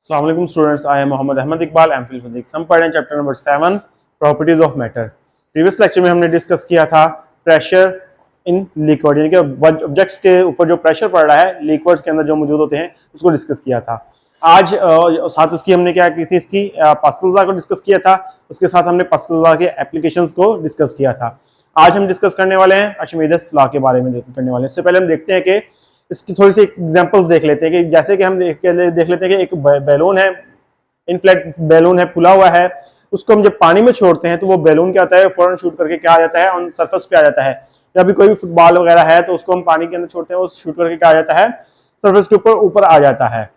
अस्सलाम वालेकुम students, I am Mohammad Ahmed Iqbal, MPhil physics. हम पढ़ रहे हैं chapter number 7 properties of matter. Previous lecture में हमने डिस्कस किया था प्रेशर इन लिक्विड, यानी कि ऑब्जेक्ट्स के ऊपर जो प्रेशर पड़ रहा है लिक्विड्स के अंदर जो मौजूद होते हैं उसको डिस्कस किया था। आज साथ उसकी हमने क्या की थी, इसकी पास्कल लॉ को डिस्कस किया था। उसके साथ हमने पास्कल लॉ के एप्लीकेशंस को डिस्कस किया था। आज हम डिस्कस करने वाले हैं आर्चिमेडस लॉ के बारे में करने वाले हैं। इससे पहले हम देखते हैं कि इसकी थोड़ी सी एग्जांपल्स देख लेते हैं कि जैसे कि हम देख लेते हैं कि एक बैलून है, इनफ्लेट बैलून है, फुला हुआ है। उसको हम जब पानी में छोड़ते हैं तो वो बैलून क्या होता है, फौरन शूट करके क्या आ जाता है, ऑन सरफेस पे आ जाता है। या भी कोई भी फुटबॉल वगैरह है तो उसको हम पानी के अंदर छोड़ते हैं, वो शूट करके क्या आ जाता है, सरफेस के ऊपर आ जाता है।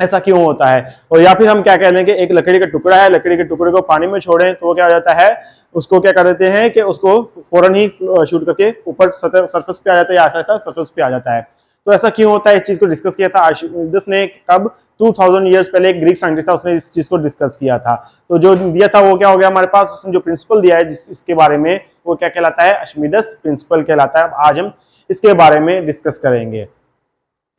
ऐसा क्यों होता है? और या फिर हम क्या कह लें कि एक लकड़ी का टुकड़ा है, लकड़ी के टुकड़े को पानी में छोड़ें तो वो क्या हो जाता है, उसको क्या कर देते हैं कि उसको फौरन ही शूट करके ऊपर सरफेस पे आ जाता है या आहिस्ता सरफेस पे आ जाता है। तो ऐसा क्यों होता है, इस चीज को डिस्कस किया था आर्चिमेडस ने। कब? 2000 ईयर्स पहले एक ग्रीक साइंटिस्ट था, उसने इस चीज को डिस्कस किया था। तो जो दिया था वो क्या हो गया हमारे पास, उसने जो प्रिंसिपल दिया है इसके बारे में, वो क्या कहलाता है, आर्चिमेडस प्रिंसिपल कहलाता है। आज हम इसके बारे में डिस्कस करेंगे।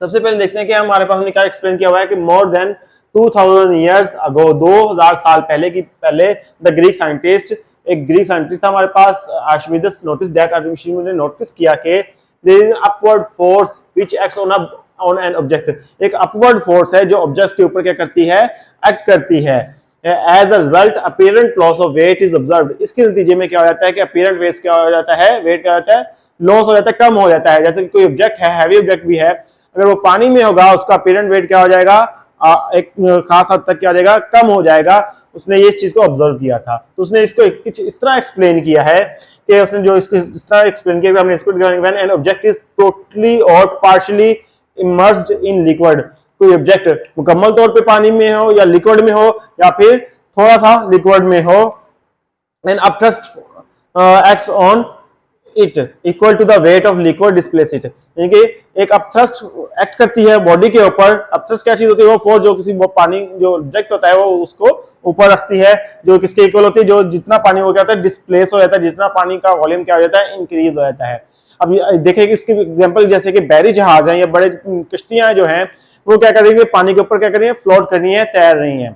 सबसे पहले देखते हैं कि हमारे पास हमने क्या एक्सप्लेन किया हुआ है कि मोर देन 2000 ईयर्स अगो, 2000 साल पहले द ग्रीक साइंटिस्ट, एक ग्रीक साइंटिस्ट था हमारे पास, आर्चिमेडस नोटिस दैट, आर्चिमेडस ने नोटिस किया कि there is an upward force which acts on an object। एक अपवर्ड फोर्स है जो ऑब्जेक्ट के ऊपर क्या करती है, एक्ट करती है। As a result apparent loss of weight is observed. इसके नतीजे में क्या हो जाता है कि अपीरेंट वेट क्या हो जाता है, वेट क्या हो जाता है, लॉस हो जाता है, कम हो जाता है। जैसे कोई ऑब्जेक्ट है, हैवी ऑब्जेक्ट भी है, अगर वो पानी में होगा उसका अपीरेंट वेट क्या हो जाएगा, एक खास हद तक क्या हो जाएगा, कम हो जाएगा। उसने ये इस चीज को ऑब्जर्व किया था। तो उसने इसको कुछ इस तरह एक्सप्लेन किया है कि उसने जो इसको इस तरह एक्सप्लेन किया, हमने इसको when an object is totally और पार्शियली इमर्स्ड इन लिक्विड। कोई ऑब्जेक्ट मुकम्मल तौर पे पानी में हो या लिक्विड में हो या फिर थोड़ा सा लिक्विड में हो, and upthrust acts on it equal to the weight of liquid displace it. यानी कि एक अपथ्रस्ट एक्ट करती है बॉडी के ऊपर। अपथ्रस्ट क्या चीज होती है, वो फोर्स जो किसी पानी जो ऑब्जेक्ट होता है वो उसको ऊपर रखती है, जो किसके इक्वल होती है, जो जितना पानी हो जाता है डिस्प्लेस हो जाता है, जितना पानी का वॉल्यूम क्या हो जाता है, इंक्रीज हो जाता है। अब देखिए कि इसके एग्जांपल जैसे कि बहरी जहाज हैं या बड़े कश्तियां जो हैं वो क्या कर रही है, पानी के ऊपर क्या कर रही है, फ्लोट कर रही है, तैर रही है।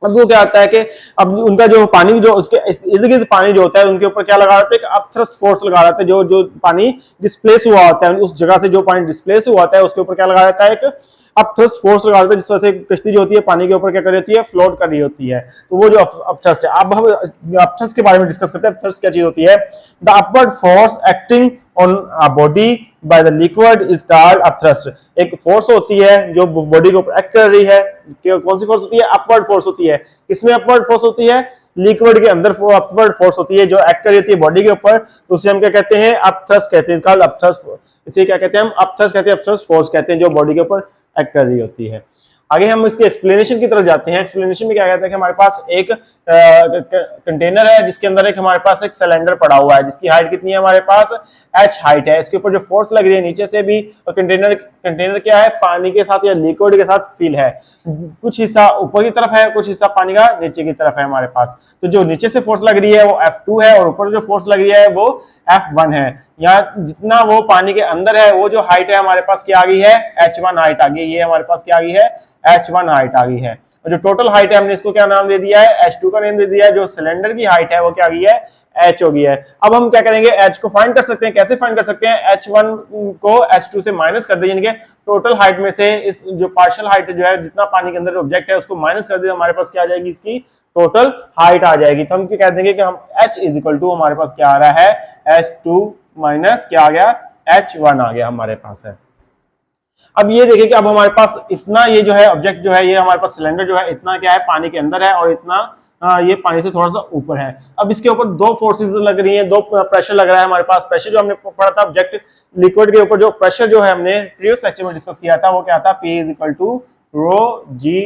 अब वो क्या होता है कि अब उनका जो पानी जो उसके इर्द गिर्द पानी जो होता है उनके ऊपर क्या लगा रहता है, अपथ्रस्ट फोर्स लगा रहता है। जो पानी डिस्प्लेस हुआ होता है, उस जगह से जो पानी डिस्प्लेस हुआ होता है उसके ऊपर क्या लगा रहता है, एक अपथ्रस्ट फोर्स लगा रहता है, जिस वजह से कश्ती जो होती है पानी के ऊपर क्या कर रही होती है, फ्लोट कर रही होती है। तो वो जो अपथ्रस्ट है, अब हम अपथ्रस्ट के बारे में डिस्कस करते हैं। अपथ्रस्ट क्या चीज होती है, the upward force acting on a body by the liquid is called upthrust. एक फोर्स होती है जो बॉडी के ऊपर एक्ट कर रही है। कौन सी फोर्स होती है, अपवर्ड फोर्स होती है। किसमें अपवर्ड फोर्स होती है, लिक्विड के अंदर अपवर्ड फोर्स होती है जो एक्ट कर रही होती है बॉडी के ऊपर। तो उसे हम क्या कहते हैं, अपथ्रस्ट कहते हैं, कॉल्ड अपथ्रस्ट। इसे क्या कहते हैं, हम अपथ्रस्ट कहते हैं, अपथ्रस्ट फोर्स कहते हैं, जो बॉडी के ऊपर एक्ट कर रही होती है। आगे हम इसकी एक्सप्लेनेशन की तरफ जाते हैं। एक्सप्लेनेशन में क्या कहते हैं कि हमारे पास एक कंटेनर है जिसके अंदर एक हमारे पास एक सिलेंडर पड़ा हुआ है जिसकी हाइट कितनी है, हमारे पास h हाइट है। इसके ऊपर जो फोर्स लग रही है नीचे से भी, और कंटेनर क्या है, पानी के साथ या लिक्विड के साथ फिल है। कुछ हिस्सा ऊपर की तरफ है, कुछ हिस्सा पानी का नीचे की तरफ है हमारे पास। तो जो नीचे से फोर्स लग रही है वो F2 है और ऊपर जो फोर्स लग रही है वो F1 है। यहाँ जितना वो पानी के अंदर है वो जो हाइट है हमारे पास क्या आ गई है, H1 हाइट आ गई। ये हमारे पास क्या आ गई है, H1 हाइट आ गई है। और जो टोटल हाइट है हमने इसको क्या नाम दे दिया है, H2 का नाम दे दिया है। जो सिलेंडर की हाइट है वो क्या आ गई है, H हो गई है। अब हम क्या करेंगे, H को फाइंड कर सकते हैं। कैसे फाइंड कर सकते हैं, H1 को H2 से माइनस कर दें, यानी कि टोटल हाइट में से इस जो पार्शियल हाइट जो है, जितना पानी के अंदर ऑब्जेक्ट है उसको माइनस कर दें, हमारे पास क्या आ जाएगी, इसकी टोटल हाइट आ जाएगी। तो हम क्या कह देंगे कि हम H इज इक्वल टू, हमारे पास क्या आ रहा है, H2 माइनस क्या आ गया, H1 आ गया हमारे पास है। अब ये देखिए कि अब हमारे पास इतना, ये जो है ऑब्जेक्ट जो है, ये हमारे पास सिलेंडर जो है इतना क्या है, पानी के अंदर है और इतना ये पानी से थोड़ा सा ऊपर है। अब इसके ऊपर दो फोर्सेस लग रही हैं, दो प्रेशर लग रहा है हमारे पास। प्रेशर जो हमने पढ़ा था ऑब्जेक्ट लिक्विड के ऊपर, जो प्रेशर जो है हमने प्रीवियस लेक्चर में डिस्कस किया था वो क्या था, P is equal to rho g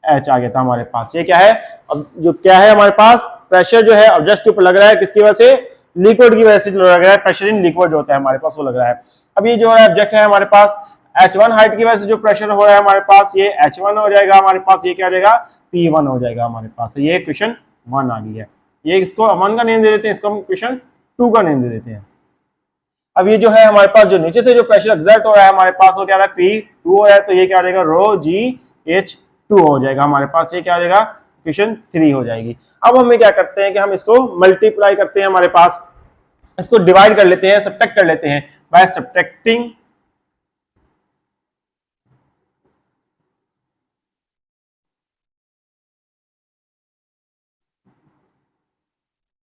h आ गया था हमारे पास। ये क्या है, अब जो क्या है हमारे पास, प्रेशर जो है ऑब्जेक्ट के ऊपर लग रहा है, किसकी वजह से, लिक्विड की वजह से लग रहा है। प्रेशर इन लिक्विड जो होता है हमारे पास वो लग रहा है। अब ये जो है ऑब्जेक्ट है हमारे पास, H1 हाइट की वजह से जो प्रेशर हो रहा है हमारे पास, ये H1 हो जाएगा हमारे पास, ये क्या हो जाएगा, P1 हो जाएगा हमारे पास। ये क्वेश्चन 1 आ गई है। ये इसको 1 का नेम दे देते हैं, इसको हम क्वेश्चन 2 का नेम दे देते हैं। अब ये जो है हमारे पास जो नीचे से जो प्रेशर एग्जर्ट हो रहा है हमारे पास, वो क्या रहा है, P2 हो रहा है। तो ये क्या आ जाएगा, रो जी एच 2 हो जाएगा हमारे पास। ये क्या हो जाएगा, इक्वेशन 3 हो जाएगी। अब हमें क्या करते हैं कि हम इसको मल्टीप्लाई करते हैं, हमारे पास इसको डिवाइड कर लेते हैं, सब्ट्रैक्ट कर लेते हैं बाय सब्ट्रैक्टिंग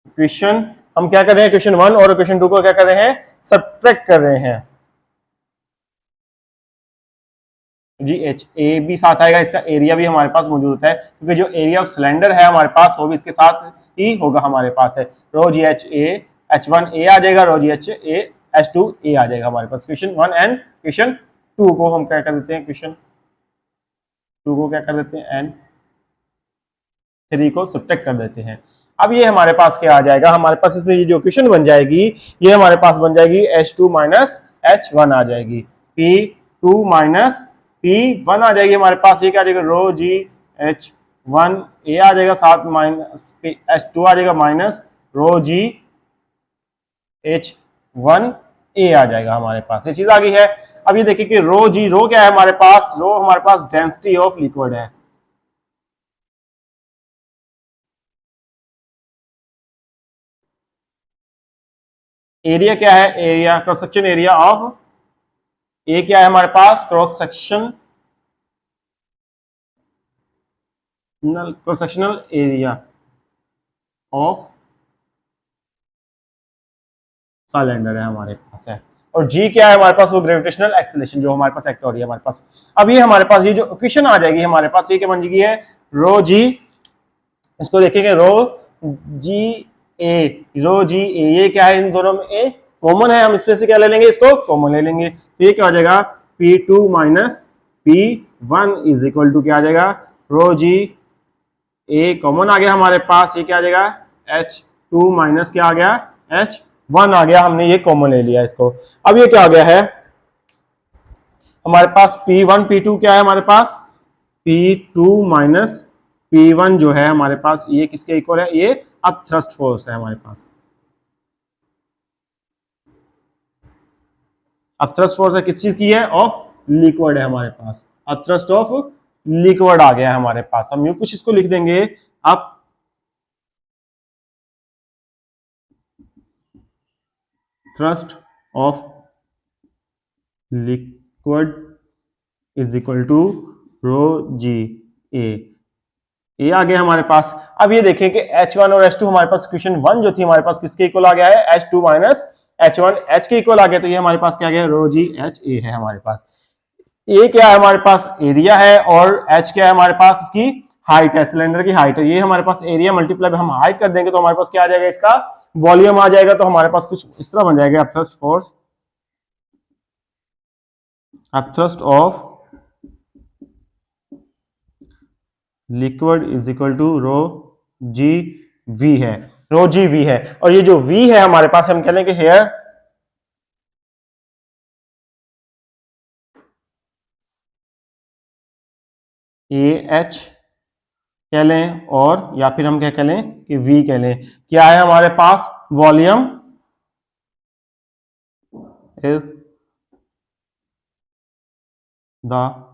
इक्वेशन। हम क्या कर रहे हैं, इक्वेशन 1 और इक्वेशन 2 को क्या कर रहे हैं, सब्ट्रैक्ट कर रहे हैं। जी एच ए भी साथ आएगा, इसका एरिया भी हमारे पास मौजूद होता है, क्योंकि जो एरिया ऑफ सिलेंडर है हमारे पास वो भी इसके साथ ही होगा हमारे पास है। Rho g H A H1 ए आ जाएगा, रो जी एच ए H2 ए आ जाएगा हमारे पास। क्वेश्चन 1 एंड क्वेश्चन 2 को हम क्या कर देते हैं, क्वेश्चन 2 को क्या कर देते हैं एंड 3 को सब्ट्रैक्ट कर देते हैं। अब ये हमारे पास क्या आ जाएगा, हमारे पास इसमें ये जो इक्वेशन बन जाएगी ये हमारे पास बन जाएगी H2 माइनस H1 आ जाएगी, P2 माइनस P1 आ जाएगी हमारे पास। ये क्या आ जाएगा, रो जी H1 ए आ जाएगा, साथ माइनस H2 आ जाएगा माइनस रो जी H1 ए आ जाएगा हमारे पास। ये चीज आ गई है। अब ये देखिए कि रो जी, रो क्या है हमारे पास, रो हमारे पास डेंसिटी ऑफ लिक्विड है। एरिया क्या है, area cross section area of, A क्या है हमारे पास, cross sectional area of cylinder है हमारे पास है। और जी क्या है हमारे पास, वो ग्रेविटेशनल एक्सेलरेशन जो हमारे पास एक्ट हो रही है हमारे पास। अब ये हमारे पास ये जो इक्वेशन आ जाएगी हमारे पास, ये क्या बन जाएगी है, रो जी, इसको देखेंगे रो जी ए, रो जी ए, ये क्या है, इन दोनों में ए कॉमन है, हम इसमें से क्या ले लेंगे, इसको कॉमन ले लेंगे। तो ये क्या हो जाएगा, P2 minus P1 is equal to क्या आ जाएगा, रो जी ए कॉमन आ गया हमारे पास, ये क्या आ जाएगा H2 माइनस क्या आ गया H1 आ गया, हमने ये कॉमन ले लिया इसको। अब ये क्या आ गया है हमारे पास, P1 P2 क्या है हमारे पास, P2 माइनस P1 जो है हमारे पास ये किसके इक्वल है, ये अब थ्रस्ट फोर्स है हमारे पास। अब थ्रस्ट फोर्स है किस चीज की है, ऑफ लिक्विड है हमारे पास। अब थ्रस्ट ऑफ लिक्विड आ गया है हमारे पास। हम यूं कुछ इसको लिख देंगे, अब thrust of liquid is equal to rho g A आ गया हमारे पास। अब ये देखें कि H1 और H2 हमारे पास क्वेश्चन 1 जो थी हमारे पास किसके इक्वल आ गया है, H2 माइनस H1 H के इक्वल आ गया। तो ये हमारे पास क्या आ गया, रो जी एच ए है हमारे पास। ए क्या है हमारे पास, एरिया है, और H क्या है हमारे पास, इसकी हाइट है, सिलेंडर की हाइट है। ये हमारे पास एरिया मल्टीप्लाई हम हाइट कर देंगे तो हमारे पास क्या आ जाएगा, इसका वॉल्यूम आ जाएगा। तो हमारे पास कुछ इस तरह बन जाएगा, thrust force, thrust of liquid is equal to rho g V है, रो जी वी है। और ये जो वी है हमारे पास, हम कह लें कि हेयर ए एच कह लें, और या फिर हम क्या कह लें कि वी कह लें। क्या है हमारे पास, volume is the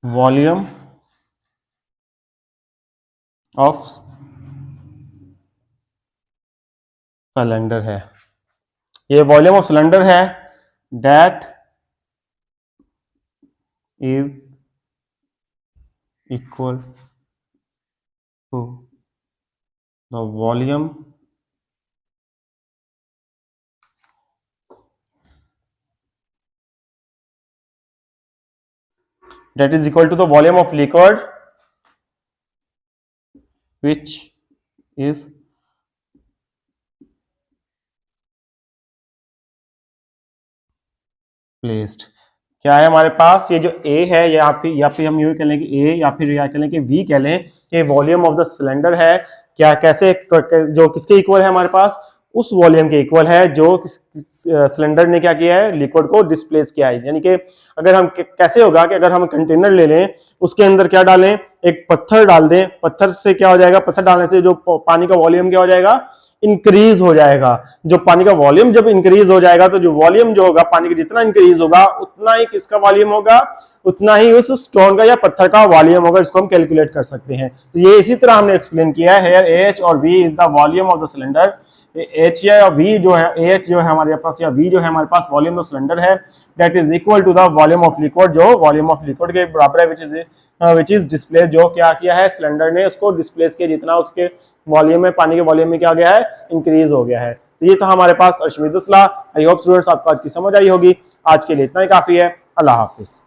volume of cylinder है, ये वॉल्यूम ऑफ सिलेंडर है, that is equal to the volume that is equal to the volume of liquid which is placed। क्या है हमारे पास, ये जो A है या फिर हम यूं कह लें कि A, या फिर या कह लें कि V कह लें कि वॉल्यूम ऑफ द सिलेंडर है, क्या कैसे जो किसके इक्वल है हमारे पास, उस वॉल्यूम के इक्वल है जो सिलेंडर ने क्या किया है, लिक्विड को डिस्प्लेस किया है। यानी कि अगर हम कैसे होगा कि अगर हम कंटेनर ले लें, उसके अंदर क्या डालें, एक पत्थर डाल दें, पत्थर से क्या हो जाएगा, पत्थर डालने से जो पानी का वॉल्यूम क्या हो जाएगा, इंक्रीज हो जाएगा। जो पानी का वॉल्यूम जब इंक्रीज हो जाएगा तो जो वॉल्यूम जो होगा पानी का जितना इंक्रीज होगा उतना ही किसका वॉल्यूम होगा, उतना ही उस स्टोन का या पत्थर का वॉल्यूम होगा, इसको हम कैलकुलेट कर सकते हैं। तो ये इसी तरह हमने एक्सप्लेन किया है। एच और V is the volume of the cylinder. H या वी जो है, एच जो है हमारे पास या वी जो है हमारे पास वॉल्यूम ऑफ सिलेंडर है, that is equal to the volume of liquid, जो वॉल्यूम ऑफ लिक्विड के बराबर है, विच इज डिस्प्लेस, जो क्या किया है सिलेंडर ने उसको डिस्प्लेस किया, जितना उसके वॉल्यूम में, पानी के वॉल्यूम में क्या गया है, इंक्रीज हो गया है। तो ये था हमारे पास अरशमीद लॉ। आई होप स्टूडेंट्स आपको आज की समझ आई होगी। आज के लिए इतना ही काफी है। अल्लाह हाफिज।